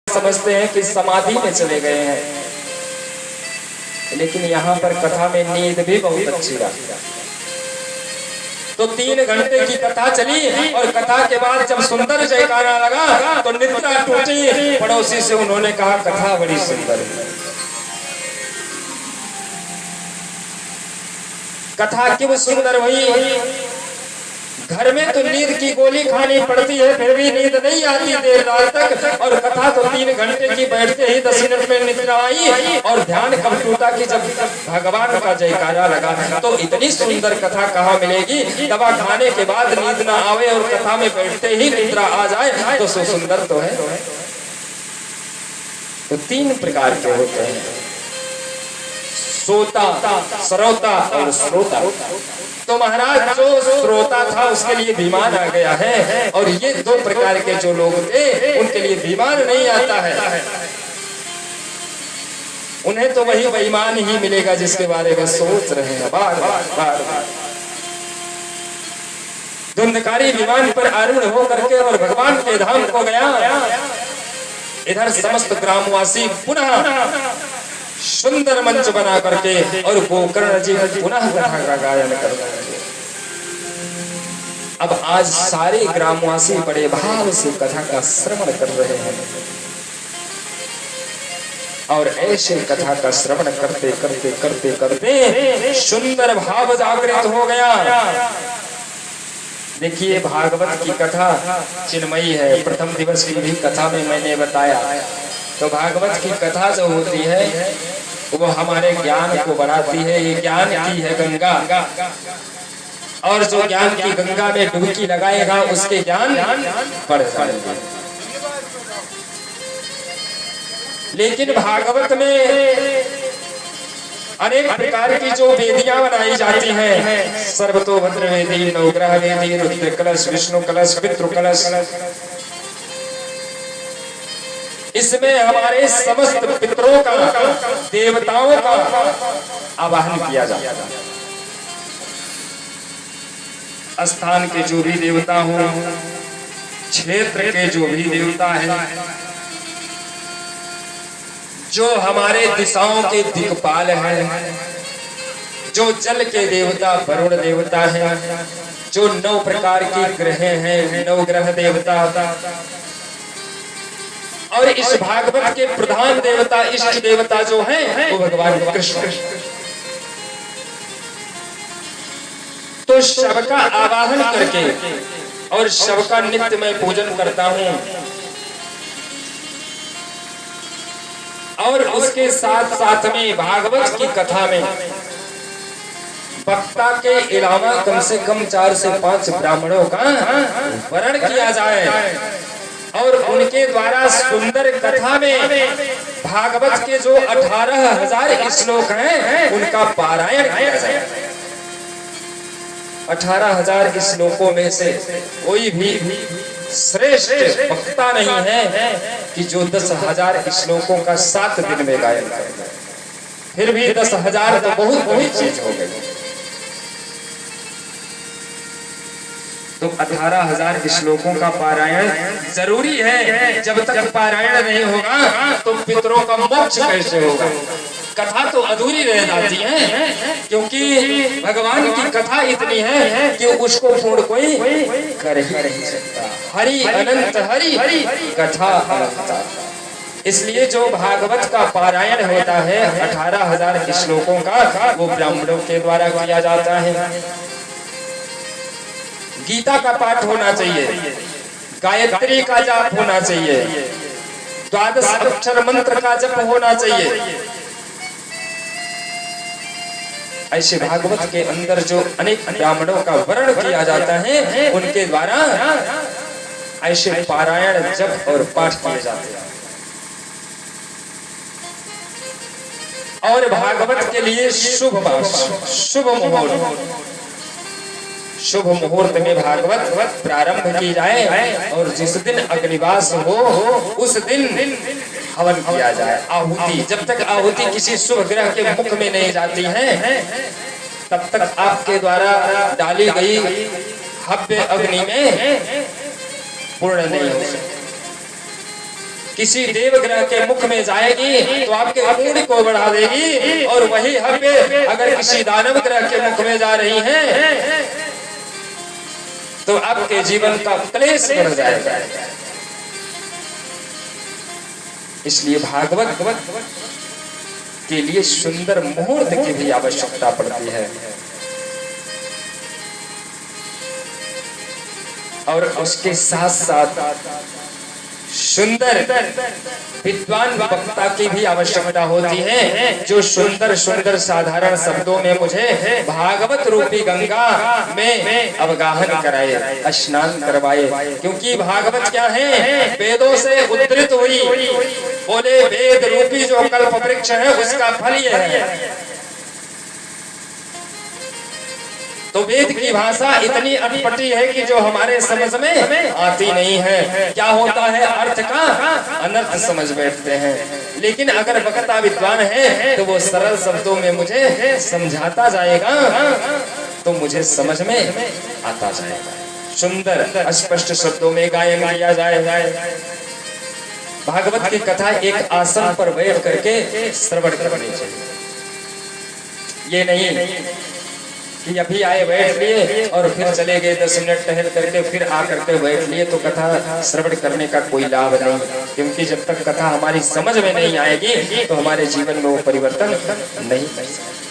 समझते हैं कि समाधि में चले गए हैं, लेकिन यहाँ पर कथा में नींद भी बहुत अच्छी आई। तो 3 घंटे की कथा चली और कथा के बाद जब सुंदर जयकारा लगा तो निद्रा टूटी। पड़ोसी से उन्होंने कहा कथा बड़ी सुंदर है। कथा क्यों सुंदर हुई? घर में तो नींद की गोली खानी पड़ती है, फिर भी नींद नहीं आती देर रात तक। और कथा तो 3 घंटे की, बैठते ही 10 मिनट में निद्रा आई। और ध्यान कब टूटा कि जब भगवान का जयकारा लगा। तो इतनी सुंदर कथा कहाँ मिलेगी? दवा खाने के बाद नींद ना आवे और कथा में बैठते ही निद्रा आ जाए तो सुंदर तो है। तो 3 प्रकार के होते हैं, सोता, श्रोता और श्रोता। तो महाराज जो श्रोता था उसके लिए विमान आ गया है, और ये 2 प्रकार के जो लोग थे उनके लिए विमान नहीं आता है। उन्हें तो वही बेईमान ही मिलेगा जिसके बारे में सोच रहे हैं बार बार बार बार। धुंधकारी विमान पर आरूढ़ होकर के और भगवान के धाम को गया। इधर समस्त ग्रामवासी पुनः सुंदर मंच बना करके और गोकर्ण जी पुनः कथा का गायन कर रहे हैं। अब आज सारे ग्रामवासी बड़े भाव से कथा का श्रवण कर रहे हैं, और ऐसे कथा का श्रवण करते करते करते करते सुंदर भाव जागृत हो गया। देखिए, भागवत की कथा चिन्मयी है। प्रथम दिवस की भी कथा में मैंने बताया। तो भागवत की कथा जो होती है वो हमारे ज्ञान को बढ़ाती है। ये ज्ञान की है गंगा, और जो ज्ञान की गंगा में डुबकी लगाएगा उसके ज्ञान बढ़ जाएंगे। लेकिन भागवत में अनेक प्रकार की जो वेदियां बनाई जाती हैं, सर्वतोभद्र वेदी, नवग्रह वेदी, रुद्र कलश, विष्णु कलश, पितृ कलश, इसमें हमारे समस्त पितरों का, देवताओं का आवाहन किया जाता है। स्थान के जो भी देवता हो, क्षेत्र के जो भी देवता हैं, जो हमारे दिशाओं के दिक्पाल हैं, जो जल के देवता वरुण देवता हैं, जो 9 प्रकार की ग्रह हैं, 9 ग्रह देवता, और इस भागवत के प्रधान देवता, इष्ट देवता जो हैं वो भगवान कृष्ण। तो शव का आवाहन करके और शव का नित्य मैं पूजन करता हूं, और उसके साथ साथ में भागवत की कथा में वक्ता के अलावा कम से कम 4 से 5 ब्राह्मणों का वर्ण किया जाए, और उनके द्वारा सुंदर कथा में भागवत के जो 18,000 श्लोक हैं उनका पारायण किया जाए। 18,000 श्लोकों में से कोई भी श्रेष्ठ वक्ता नहीं है कि जो 10,000 श्लोकों का 7 दिन में गायन करे। फिर भी 10,000 तो बहुत बड़ी चीज हो गई। तो 18,000 श्लोकों का पारायण जरूरी है। जब तक पारायण नहीं होगा तो पितरों का मोक्ष कैसे होगा? कथा तो अधूरी रह जाती है, क्योंकि भगवान की कथा इतनी है कि उसको पूर्ण कोई कर ही नहीं सकता। हरि अनंत हरि, कथा अनंत। इसलिए जो भागवत का पारायण होता है 18,000 श्लोकों का, वो ब्राह्मणों के द्वारा किया जाता है। गीता का पाठ होना चाहिए, गायत्री का जाप होना चाहिए, 12 अक्षर मंत्र का जप होना चाहिए। ऐसे भागवत के अंदर जो अनेक ब्राह्मणों का वर्ण किया जाता है उनके द्वारा ऐसे पारायण जप और पाठ किए जाते हैं। और भागवत के लिए शुभ मुहूर्त, शुभ मुहूर्त में भागवत प्रारंभ की जाए, और जिस दिन अग्निवास हो उस दिन हवन किया जाए। आहुति, जब तक आहुति किसी शुभ ग्रह के मुख में नहीं जाती है तब तक आपके द्वारा डाली गई हव्य अग्नि में पूर्ण नहीं हो सकती। किसी देवग्रह के मुख में जाएगी तो आपके पुण्य को बढ़ा देगी, और वही हव्य अगर किसी दानव ग्रह के मुख में जा रही है तो आपके जीवन का क्लेश बढ़ जाएगा। इसलिए भागवत के लिए सुंदर मुहूर्त की भी आवश्यकता पड़ती है, और उसके साथ साथ सुंदर विद्वान वक्ता की भी आवश्यकता होती है, जो सुंदर सुंदर साधारण शब्दों में मुझे भागवत रूपी गंगा में अवगाहन कराए, स्नान करवाए। क्योंकि भागवत क्या है, वेदों से उद्धृत हुई, बोले वेद रूपी जो कल्प वृक्ष है उसका फल यह है। तो वेद की भाषा इतनी अटपटी है कि जो हमारे समझ में आती नहीं है। क्या होता है, अर्थ का अनर्थ समझ बैठते हैं। लेकिन अगर वक्ता विद्वान है तो वो सरल शब्दों में मुझे समझाता जाएगा तो मुझे समझ में आता जाएगा। सुंदर स्पष्ट शब्दों में गायन किया जाए। भागवत की कथा एक आसन पर बैठ करके श्रवण करनी चाहिए। ये नहीं कि अभी आए बैठ लिए और फिर चले गए 10 मिनट टहल करके फिर आकर के बैठ लिए, तो कथा श्रवण करने का कोई लाभ नहीं। क्योंकि जब तक कथा हमारी समझ में नहीं आएगी तो हमारे जीवन में वो परिवर्तन नहीं कर सकते।